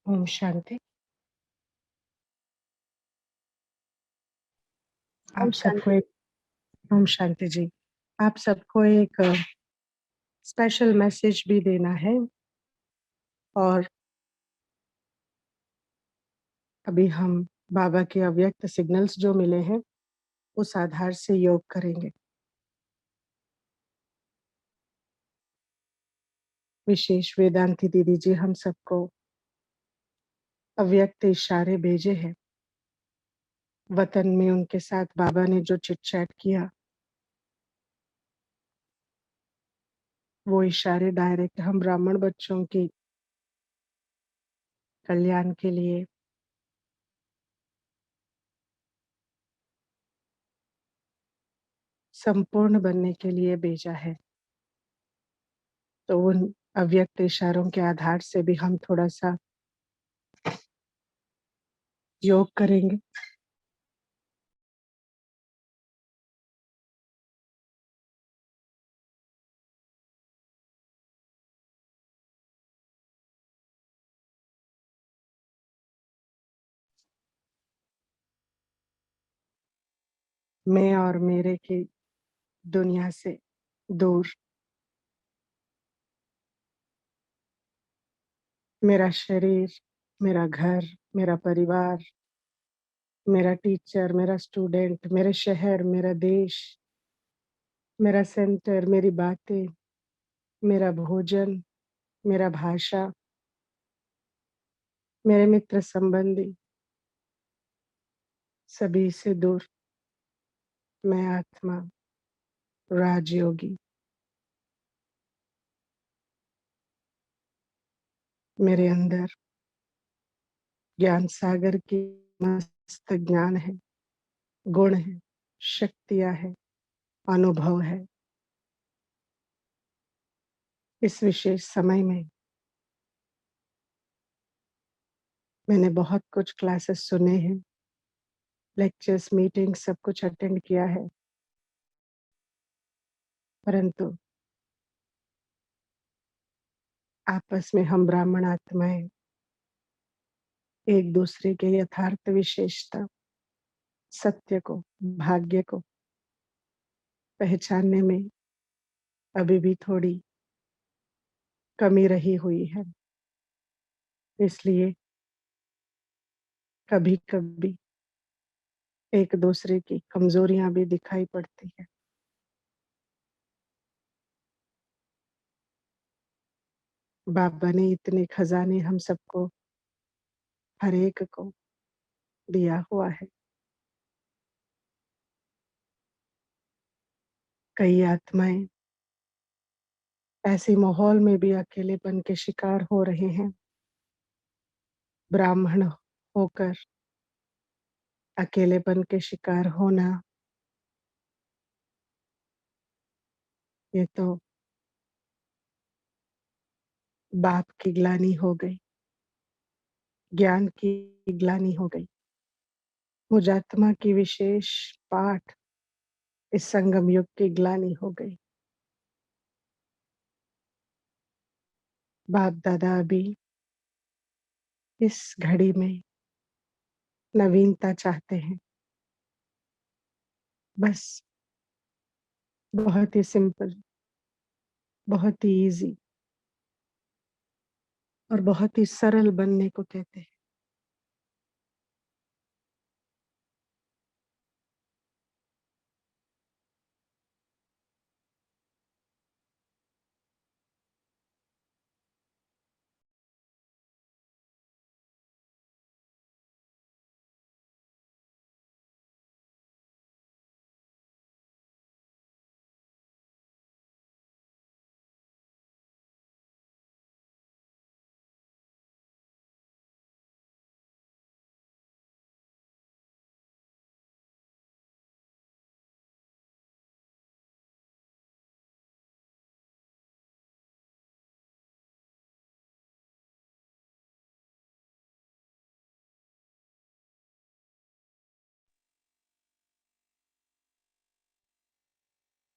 ओम शांति। ओम आप सबको शांति। एक ओम शांति जी। आप सबको एक स्पेशल मैसेज भी देना है और अभी हम बाबा के अव्यक्त सिग्नल्स जो मिले हैं, उस आधार से योग करेंगे। विशेष वेदांती दीदी जी हम सबको अव्यक्त इशारे भेजे हैं। वतन में उनके साथ बाबा ने जो चिट चैट किया, वो इशारे डायरेक्ट हम ब्राह्मण बच्चों की कल्याण के लिए, संपूर्ण बनने के लिए भेजा है। तो उन अव्यक्त इशारों के आधार से भी हम थोड़ा सा योग करेंगे। मैं और मेरे की दुनिया से दूर, मेरा शरीर, मेरा घर, मेरा परिवार, मेरा टीचर, मेरा स्टूडेंट, मेरे शहर, मेरा देश, मेरा सेंटर, मेरी बातें, मेरा भोजन, मेरा भाषा, मेरे मित्र संबंधी, सभी से दूर मैं आत्मा राजयोगी, मेरे अंदर ज्ञान सागर की मस्त ज्ञान है, गुण है, शक्तियां है, अनुभव है। इस विशेष समय में मैंने बहुत कुछ क्लासेस सुने हैं, लेक्चर्स, मीटिंग, सब कुछ अटेंड किया है, परंतु आपस में हम ब्राह्मण आत्माएं एक दूसरे के यथार्थ विशेषता, सत्य को, भाग्य को पहचानने में अभी भी थोड़ी कमी रही हुई है। इसलिए कभी कभी एक दूसरे की कमजोरियां भी दिखाई पड़ती है। बाबा ने इतने खजाने हम सबको, हर एक को दिया हुआ है। कई आत्माएं ऐसे माहौल में भी अकेलेपन के शिकार हो रहे हैं। ब्राह्मण होकर अकेलेपन के शिकार होना, ये तो बाप की ग्लानि हो गई, ज्ञान की ग्लानि हो गई। मुझ आत्मा की विशेष पाठ इस संगम युग की ग्लानि हो गई। बाप दादा अभी इस घड़ी में नवीनता चाहते हैं। बस बहुत ही सिंपल, बहुत ही इजी और बहुत ही सरल बनने को कहते हैं।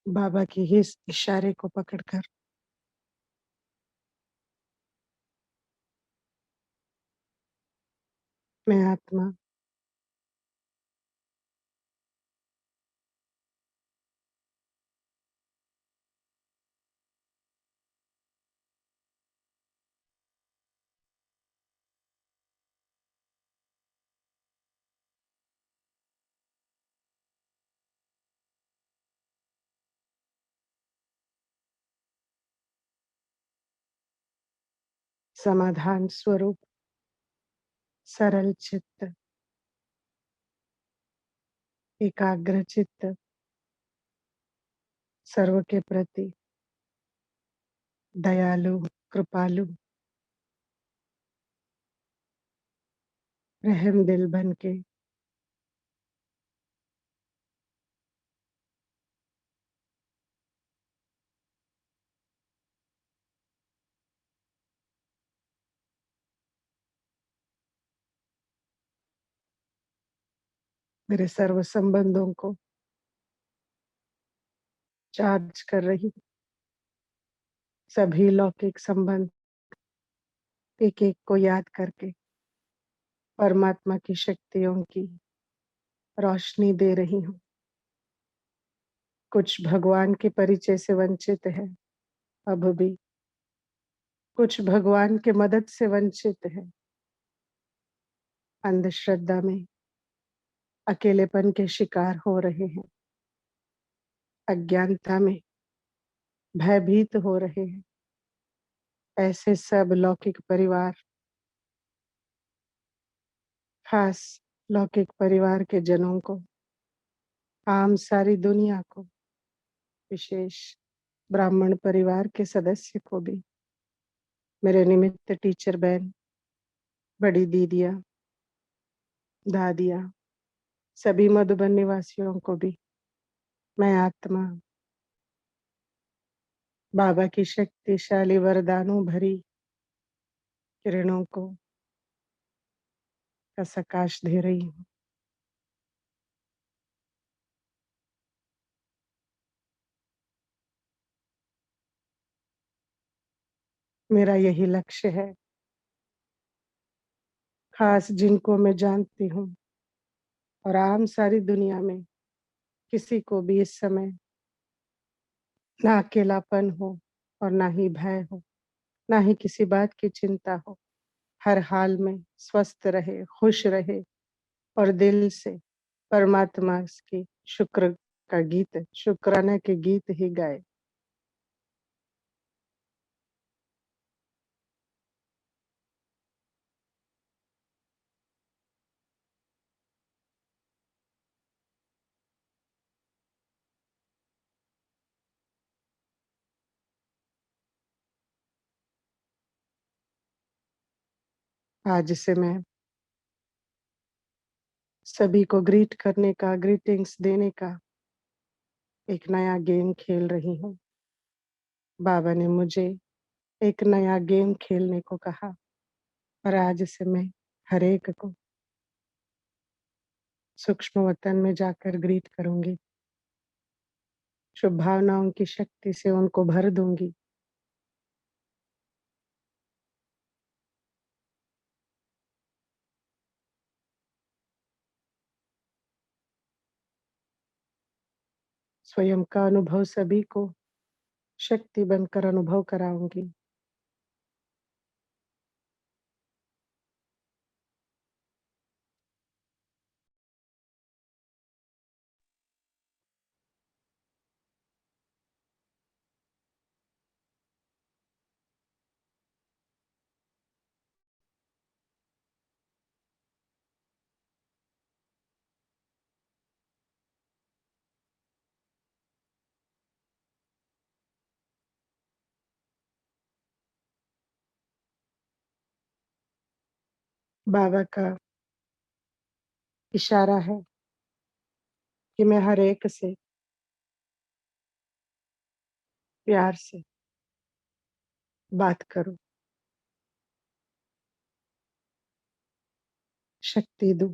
बाबा की इस इशारे को पकड़कर मैं आत्मा समाधान स्वरूप सरल चित्त, एकाग्र चित्त, सर्व के प्रति दयालु, कृपालु, रहम दिल बन के मेरे सर्व संबंधों को चार्ज कर रही हूँ। सभी लौकिक संबंध एक एक को याद करके परमात्मा की शक्तियों की रोशनी दे रही हूँ। कुछ भगवान के परिचय से वंचित है, अब भी कुछ भगवान के मदद से वंचित है। अंधश्रद्धा में अकेलेपन के शिकार हो रहे हैं, अज्ञानता में भयभीत हो रहे हैं। ऐसे सब लौकिक परिवार, खास लौकिक परिवार के जनों को, आम सारी दुनिया को, विशेष ब्राह्मण परिवार के सदस्य को भी, मेरे निमित्त टीचर बहन, बड़ी दीदियां, दादियां, सभी मधुबन निवासियों को भी मैं आत्मा बाबा की शक्तिशाली वरदानों भरी किरणों को का सकाश दे रही हूँ। मेरा यही लक्ष्य है। खास जिनको मैं जानती हूँ और आम सारी दुनिया में किसी को भी इस समय ना अकेलापन हो और ना ही भय हो, ना ही किसी बात की चिंता हो। हर हाल में स्वस्थ रहे, खुश रहे और दिल से परमात्मा की शुक्र का गीत, शुक्राना के गीत ही गाए। आज से मैं सभी को ग्रीट करने का, ग्रीटिंग्स देने का एक नया गेम खेल रही हूँ। बाबा ने मुझे एक नया गेम खेलने को कहा और आज से मैं हर एक को सूक्ष्म वतन में जाकर ग्रीट करूंगी, शुभ भावनाओं की शक्ति से उनको भर दूंगी। स्वयं का अनुभव सभी को शक्ति बनकर अनुभव कराऊंगी। बाबा का इशारा है कि मैं हर एक से प्यार से बात करूं, शक्ति दूं,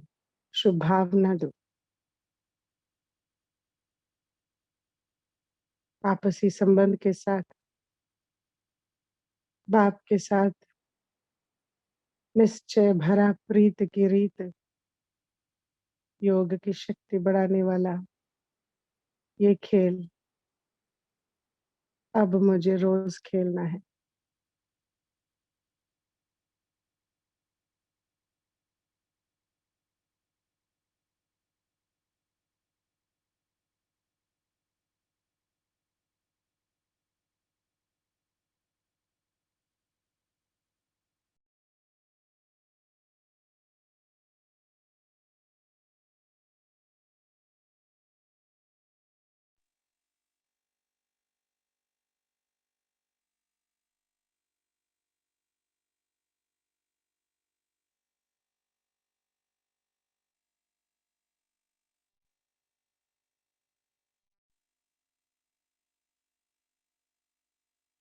शुभ भावना दूं, आपसी संबंध के साथ, बाप के साथ निश्चय भरा प्रीत की रीत, योग की शक्ति बढ़ाने वाला ये खेल अब मुझे रोज खेलना है।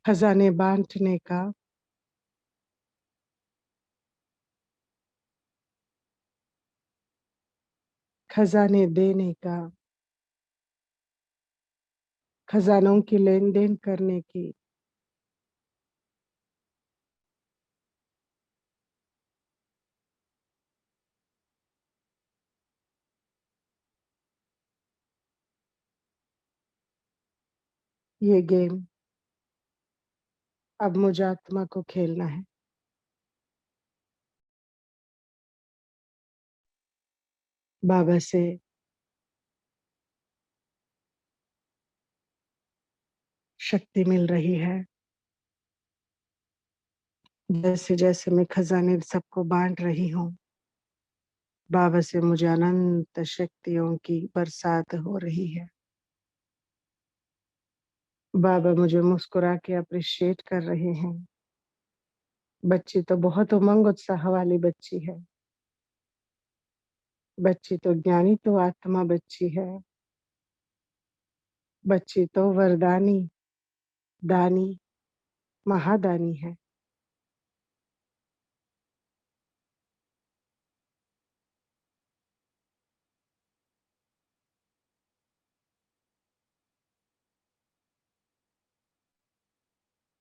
खजाने बांटने का, खजाने देने का, खजानों की लेन देन करने की, ये गेम अब मुझे आत्मा को खेलना है। बाबा से शक्ति मिल रही है। जैसे जैसे मैं खजाने सबको बांट रही हूँ, बाबा से मुझे अनंत शक्तियों की बरसात हो रही है। बाबा मुझे मुस्कुरा के अप्रिशिएट कर रहे हैं। बच्ची तो बहुत उमंग उत्साह वाली बच्ची है। बच्ची तो ज्ञानी तो आत्मा बच्ची है। बच्ची तो वरदानी, दानी, महादानी है।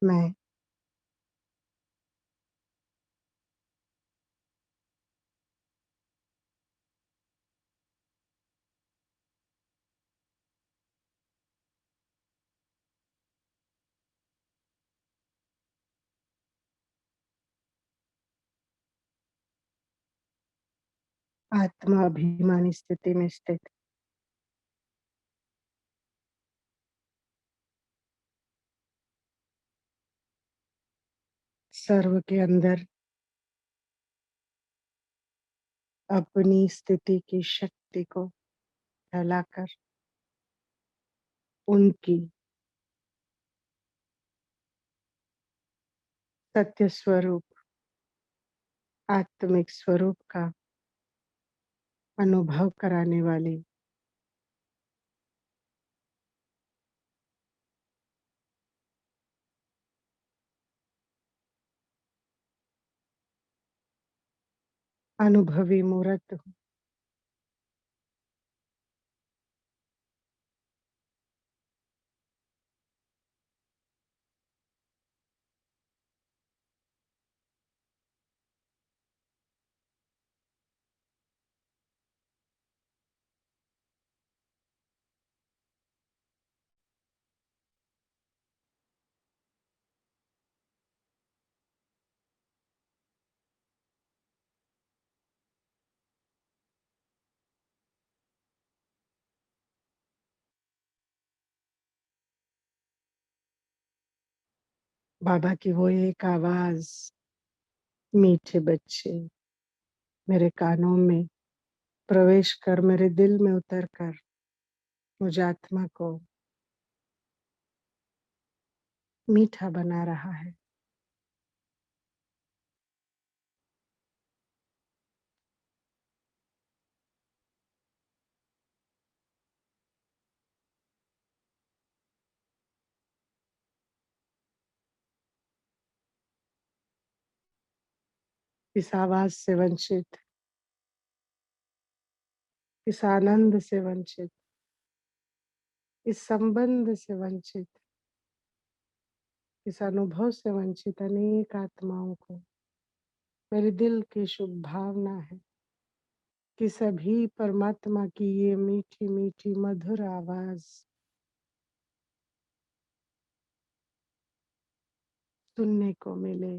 मैं आत्मा अभिमानी स्थिति में स्थित, सर्व के अंदर अपनी स्थिति की शक्ति को फैलाकर उनकी सत्य स्वरूप, आत्मिक स्वरूप का अनुभव कराने वाली अनुभवी मूर्त हूँ। बाबा की वो एक आवाज, मीठे बच्चे, मेरे कानों में प्रवेश कर, मेरे दिल में उतर कर मुझे आत्मा को मीठा बना रहा है। इस आवाज से वंचित, इस आनंद से वंचित, इस संबंध से वंचित, इस अनुभव से वंचित अनेक आत्माओं को मेरे दिल की शुभ भावना है कि सभी परमात्मा की ये मीठी मीठी मधुर आवाज सुनने को मिले,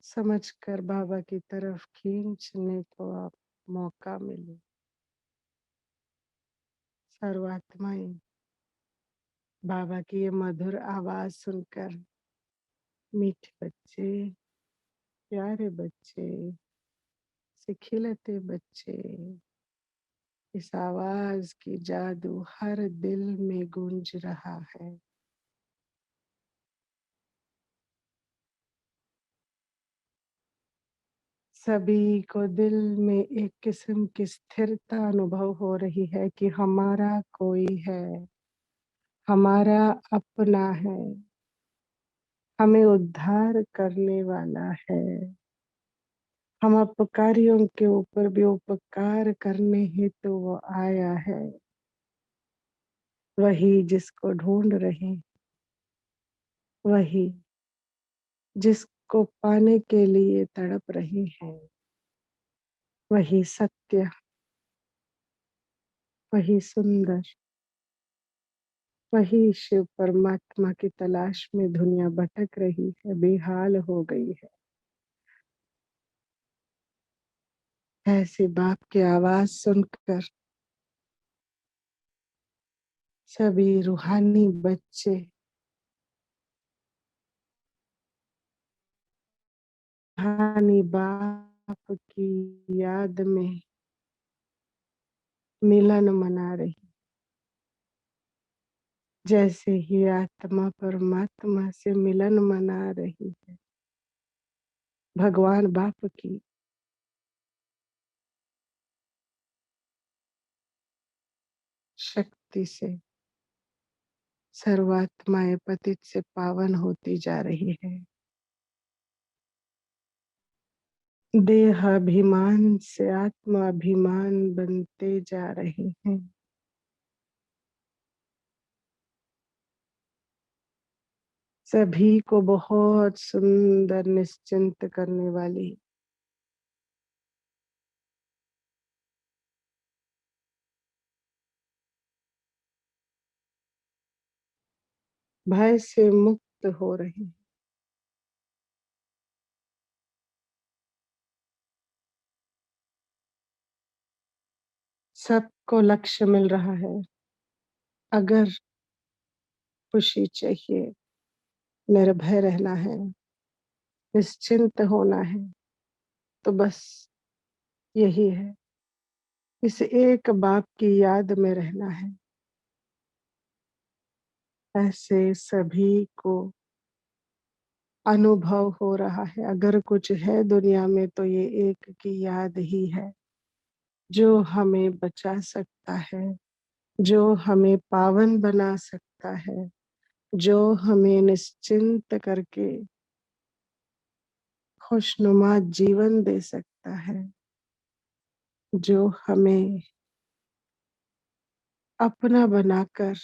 समझकर बाबा की तरफ खींचने को आप मौका मिले। सर्वात्माएं बाबा की ये मधुर आवाज सुनकर, मीठे बच्चे, प्यारे बच्चे, सिखिलते बच्चे, इस आवाज की जादू हर दिल में गूंज रहा है। सभी को दिल में एक किस्म की स्थिरता अनुभव हो रही है कि हमारा कोई है, हमारा अपना है, हमें उद्धार करने वाला है। हम अपकारियों के ऊपर भी उपकार करने हेतु वो आया है। वही जिसको ढूंढ रहे, वही जिसको पाने के लिए तड़प रहे हैं, वही सत्य, वही सुंदर, वही शिव परमात्मा की तलाश में दुनिया भटक रही है, बेहाल हो गई है। ऐसे बाप की आवाज सुनकर सभी रूहानी बच्चे रूहानी बाप की याद में मिलन मना रही। जैसे ही आत्मा परमात्मा से मिलन मना रही है, भगवान बाप की शक्ति से सर्वात्माएं पतित से पावन होती जा रही है। देह अभिमान से आत्मा अभिमान बनते जा रहे हैं। सभी को बहुत सुंदर निश्चिंत करने वाली भय से मुक्त हो रहे हैं। सबको लक्ष्य मिल रहा है। अगर खुशी चाहिए, निर्भय रहना है, निश्चिंत होना है, तो बस यही है। इस एक बाप की याद में रहना है। ऐसे सभी को अनुभव हो रहा है। अगर कुछ है दुनिया में तो ये एक की याद ही है, जो हमें बचा सकता है, जो हमें पावन बना सकता है, जो हमें निश्चिंत करके खुशनुमा जीवन दे सकता है, जो हमें अपना बनाकर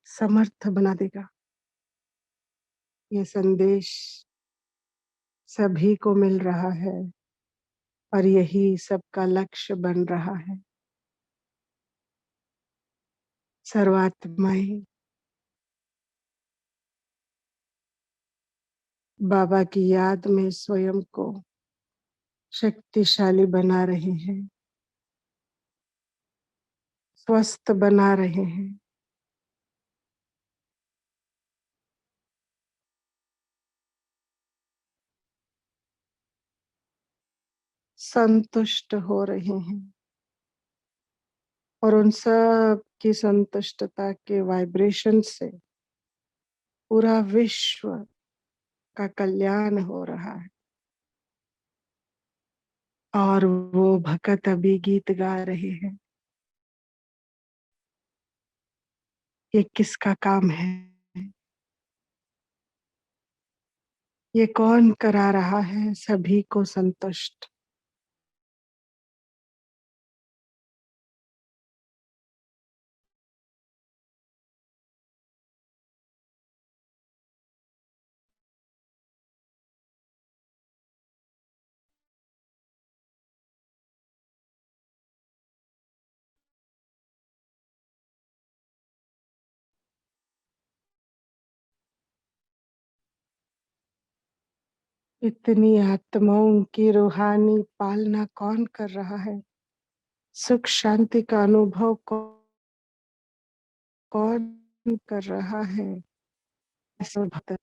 समर्थ बना देगा। ये संदेश सभी को मिल रहा है और यही सबका लक्ष्य बन रहा है। सर्वात्माएं बाबा की याद में स्वयं को शक्तिशाली बना रहे हैं, स्वस्थ बना रहे हैं, संतुष्ट हो रहे हैं और उन सब की संतुष्टता के वाइब्रेशन से पूरा विश्व का कल्याण हो रहा है। और वो भक्त अभी गीत गा रहे हैं। ये किसका काम है? ये कौन करा रहा है सभी को संतुष्ट? इतनी आत्माओं की रूहानी पालना कौन कर रहा है? सुख शांति का अनुभव कौन कर रहा है? ऐसा भक्त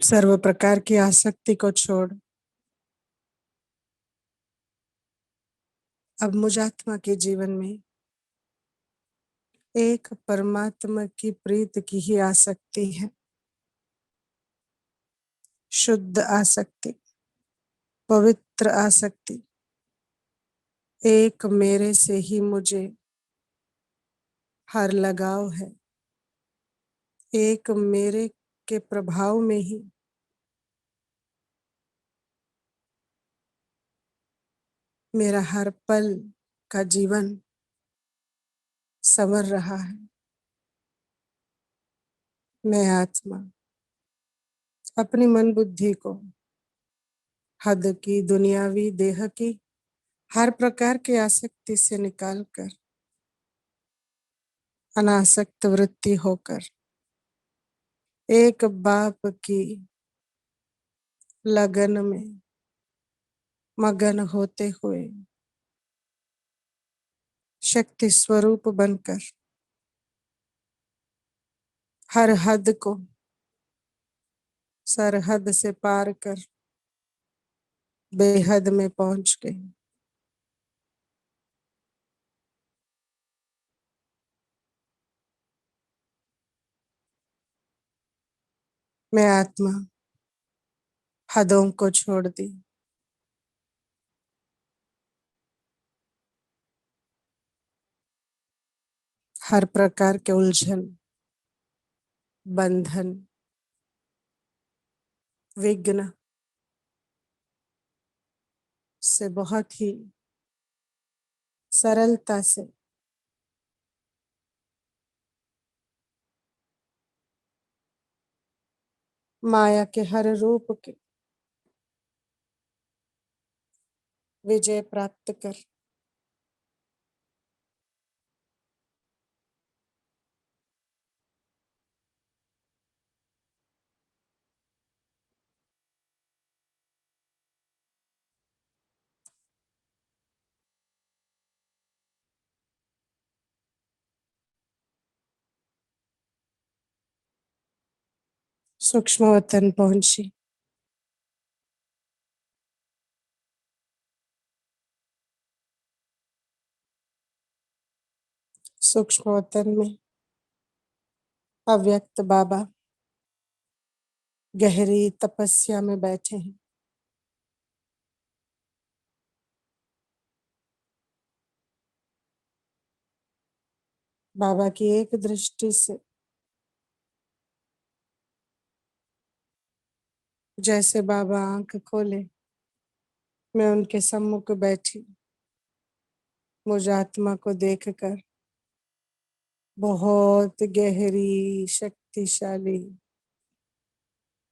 सर्व प्रकार की आसक्ति को छोड़ अब मुझ आत्मा के जीवन में एक परमात्मा की प्रीत की ही आसक्ति है। शुद्ध आसक्ति, पवित्र आसक्ति। एक मेरे से ही मुझे हर लगाव है। एक मेरे के प्रभाव में ही मेरा हर पल का जीवन संवर रहा है। मैं आत्मा अपनी मन बुद्धि को हद की, दुनियावी, देह की हर प्रकार की आसक्ति से निकालकर अनासक्त वृत्ति होकर एक बाप की लगन में मगन होते हुए शक्ति स्वरूप बनकर हर हद को सरहद से पार कर बेहद में पहुंच गई। मैं आत्मा हदों को छोड़ दी। हर प्रकार के उलझन, बंधन, विघ्न से बहुत ही सरलता से माया के हर रूप के विजय प्राप्त कर सूक्ष्म वतन पहुंची। सूक्ष्म वतन में अव्यक्त बाबा गहरी तपस्या में बैठे हैं। बाबा की एक दृष्टि से जैसे बाबा आंख खोले, मैं उनके सम्मुख बैठी मुझ आत्मा को देखकर बहुत गहरी, शक्तिशाली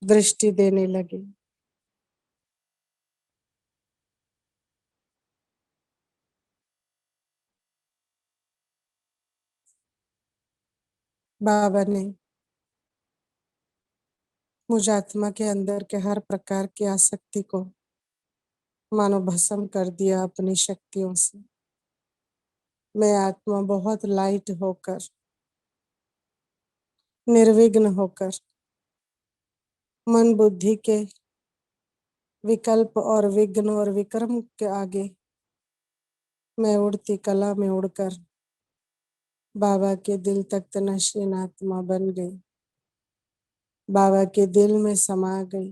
दृष्टि देने लगे। बाबा ने मुझ आत्मा के अंदर के हर प्रकार की आसक्ति को मानो भस्म कर दिया अपनी शक्तियों से। मैं आत्मा बहुत लाइट होकर, निर्विघ्न होकर, मन बुद्धि के विकल्प और विघ्न और विक्रम के आगे मैं उड़ती कला में उड़कर बाबा के दिल तक नशीन आत्मा बन गई, बाबा के दिल में समा गई।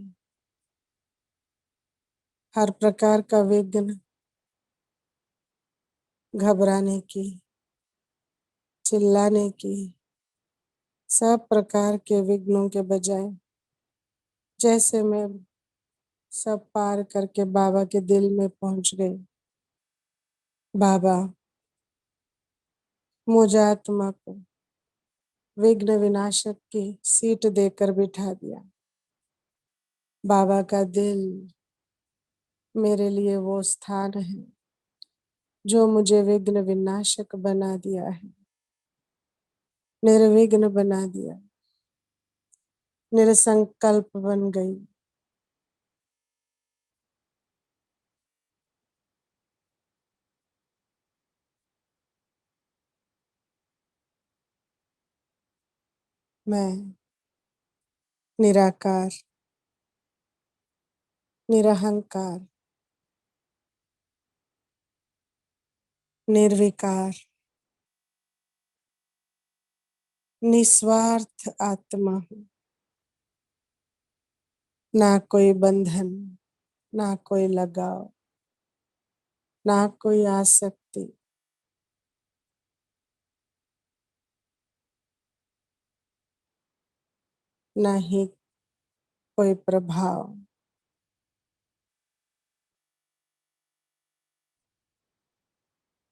हर प्रकार का विघ्न, घबराने की, चिल्लाने की, सब प्रकार के विघ्नों के बजाय जैसे मैं सब पार करके बाबा के दिल में पहुंच गई। बाबा मुझ आत्मा को विघ्न विनाशक की सीट देकर बिठा दिया। बाबा का दिल मेरे लिए वो स्थान है जो मुझे विघ्न विनाशक बना दिया है, निर्विघ्न बना दिया, निरसंकल्प बन गई। मैं निराकार, निरहंकार, निर्विकार, निस्वार्थ आत्मा हूँ। ना कोई बंधन, ना कोई लगाव, ना कोई आसक्ति, ना ही कोई प्रभाव।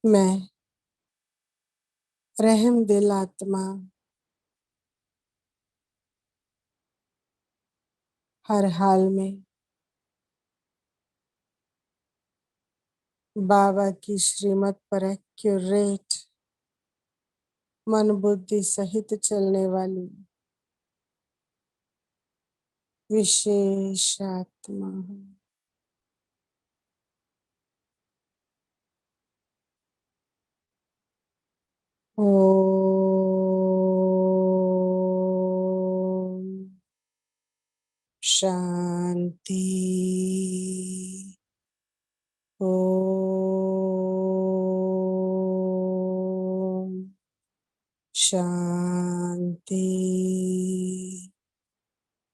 मैं रहम दिल आत्मा हर हाल में बाबा की श्रीमत पर एक्यूरेट मन बुद्धि सहित चलने वाली विशेष आत्मा हूँ। ओम शांति। ओम शांति।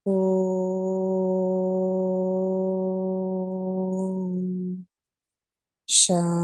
ओम शांति।